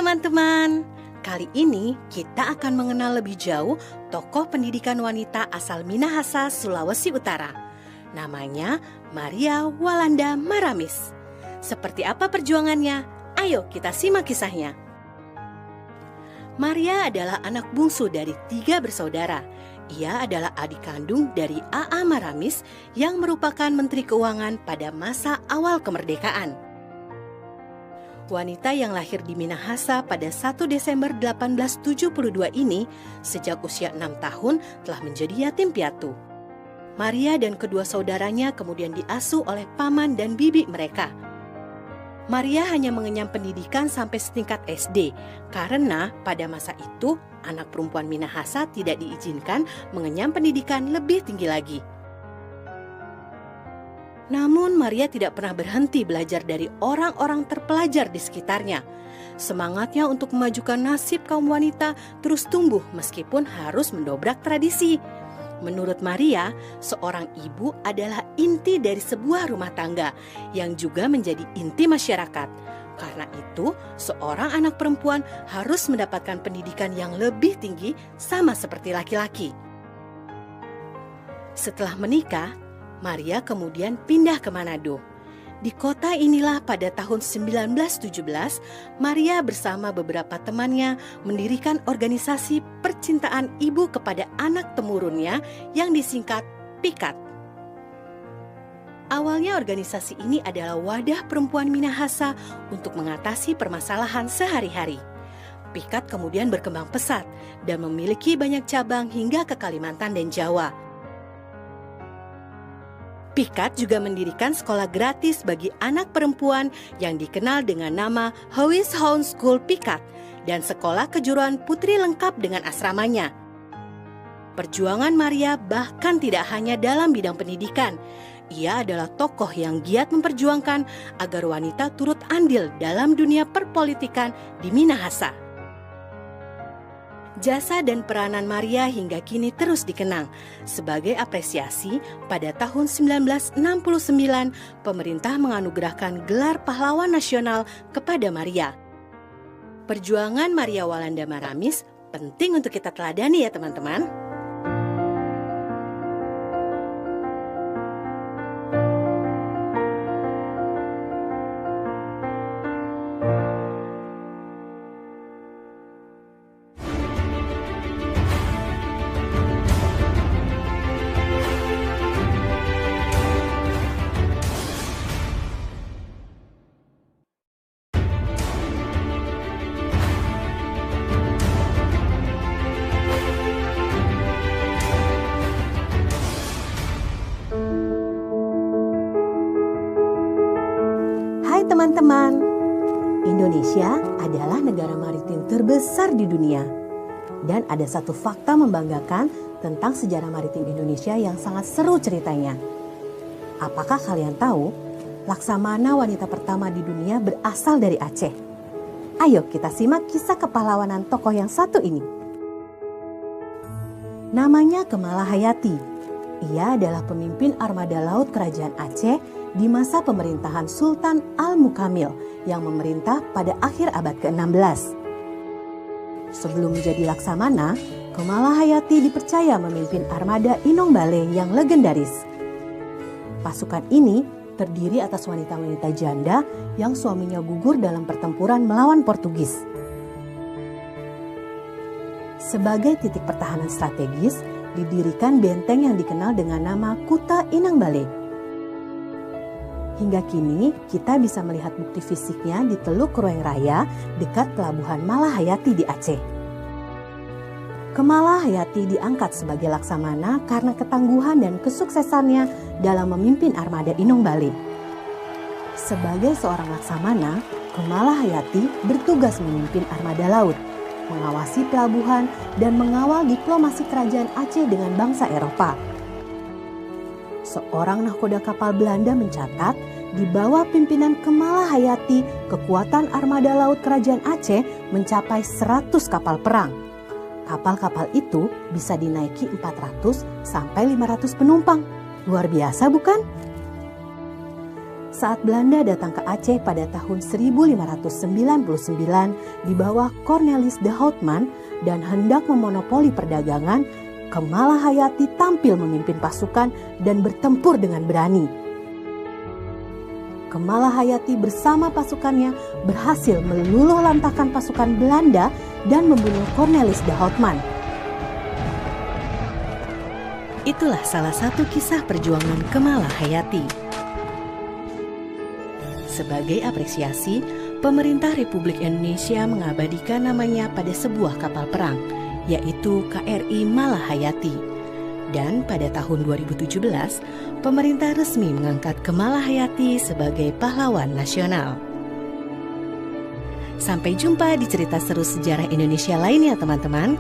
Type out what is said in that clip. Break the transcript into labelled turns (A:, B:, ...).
A: teman-teman, kali ini kita akan mengenal lebih jauh tokoh pendidikan wanita asal Minahasa, Sulawesi Utara. Namanya Maria Walanda Maramis. Seperti apa perjuangannya? Ayo kita simak kisahnya. Maria adalah anak bungsu dari 3 bersaudara. Ia adalah adik kandung dari A.A. Maramis yang merupakan Menteri Keuangan pada masa awal kemerdekaan. Wanita yang lahir di Minahasa pada 1 Desember 1872 ini sejak usia 6 tahun telah menjadi yatim piatu. Maria dan kedua saudaranya kemudian diasuh oleh paman dan bibi mereka. Maria hanya mengenyam pendidikan sampai setingkat SD karena pada masa itu anak perempuan Minahasa tidak diizinkan mengenyam pendidikan lebih tinggi lagi. Namun Maria tidak pernah berhenti belajar dari orang-orang terpelajar di sekitarnya. Semangatnya untuk memajukan nasib kaum wanita terus tumbuh meskipun harus mendobrak tradisi. Menurut Maria, seorang ibu adalah inti dari sebuah rumah tangga yang juga menjadi inti masyarakat. Karena itu, seorang anak perempuan harus mendapatkan pendidikan yang lebih tinggi sama seperti laki-laki. Setelah menikah, Maria kemudian pindah ke Manado. Di kota inilah pada tahun 1917, Maria bersama beberapa temannya mendirikan organisasi percintaan ibu kepada anak temurunnya yang disingkat PIKAT. Awalnya organisasi ini adalah wadah perempuan Minahasa untuk mengatasi permasalahan sehari-hari. PIKAT kemudian berkembang pesat dan memiliki banyak cabang hingga ke Kalimantan dan Jawa. PIKAT juga mendirikan sekolah gratis bagi anak perempuan yang dikenal dengan nama Howis Hound School PIKAT dan sekolah kejuruan putri lengkap dengan asramanya. Perjuangan Maria bahkan tidak hanya dalam bidang pendidikan. Ia adalah tokoh yang giat memperjuangkan agar wanita turut andil dalam dunia perpolitikan di Minahasa. Jasa dan peranan Maria hingga kini terus dikenang. Sebagai apresiasi, pada tahun 1969, pemerintah menganugerahkan gelar pahlawan nasional kepada Maria. Perjuangan Maria Walanda Maramis penting untuk kita teladani ya teman-teman. Hai teman-teman, Indonesia adalah negara maritim terbesar di dunia. Dan ada satu fakta membanggakan tentang sejarah maritim Indonesia yang sangat seru ceritanya. Apakah kalian tahu, Laksamana wanita pertama di dunia berasal dari Aceh? Ayo kita simak kisah kepahlawanan tokoh yang satu ini. Namanya Kemala Hayati. Ia adalah pemimpin armada laut kerajaan Aceh di masa pemerintahan Sultan Al-Mukamil yang memerintah pada akhir abad ke-16. Sebelum menjadi Laksamana, Kemala Hayati dipercaya memimpin armada Inong Bale yang legendaris. Pasukan ini terdiri atas wanita-wanita janda yang suaminya gugur dalam pertempuran melawan Portugis. Sebagai titik pertahanan strategis, didirikan benteng yang dikenal dengan nama Kuta Inang Bale. Hingga kini, kita bisa melihat bukti fisiknya di Teluk Krueng Raya dekat pelabuhan Malahayati di Aceh. Kemala Hayati diangkat sebagai Laksamana karena ketangguhan dan kesuksesannya dalam memimpin armada Inong Bale. Sebagai seorang Laksamana, Kemala Hayati bertugas memimpin armada laut, mengawasi pelabuhan, dan mengawal diplomasi kerajaan Aceh dengan bangsa Eropa. Seorang nahkoda kapal Belanda mencatat, di bawah pimpinan Kemala Hayati, kekuatan armada laut kerajaan Aceh mencapai 100 kapal perang. Kapal-kapal itu bisa dinaiki 400 sampai 500 penumpang. Luar biasa bukan? Saat Belanda datang ke Aceh pada tahun 1599 di bawah Cornelis de Houtman dan hendak memonopoli perdagangan, Kemala Hayati tampil memimpin pasukan dan bertempur dengan berani. Kemala Hayati bersama pasukannya berhasil meluluh lantakkan pasukan Belanda dan membunuh Cornelis de Houtman. Itulah salah satu kisah perjuangan Kemala Hayati. Sebagai apresiasi, pemerintah Republik Indonesia mengabadikan namanya pada sebuah kapal perang, yaitu KRI Malahayati. Dan pada tahun 2017, pemerintah resmi mengangkat Kemala Hayati sebagai pahlawan nasional. Sampai jumpa di cerita seru sejarah Indonesia lainnya, teman-teman.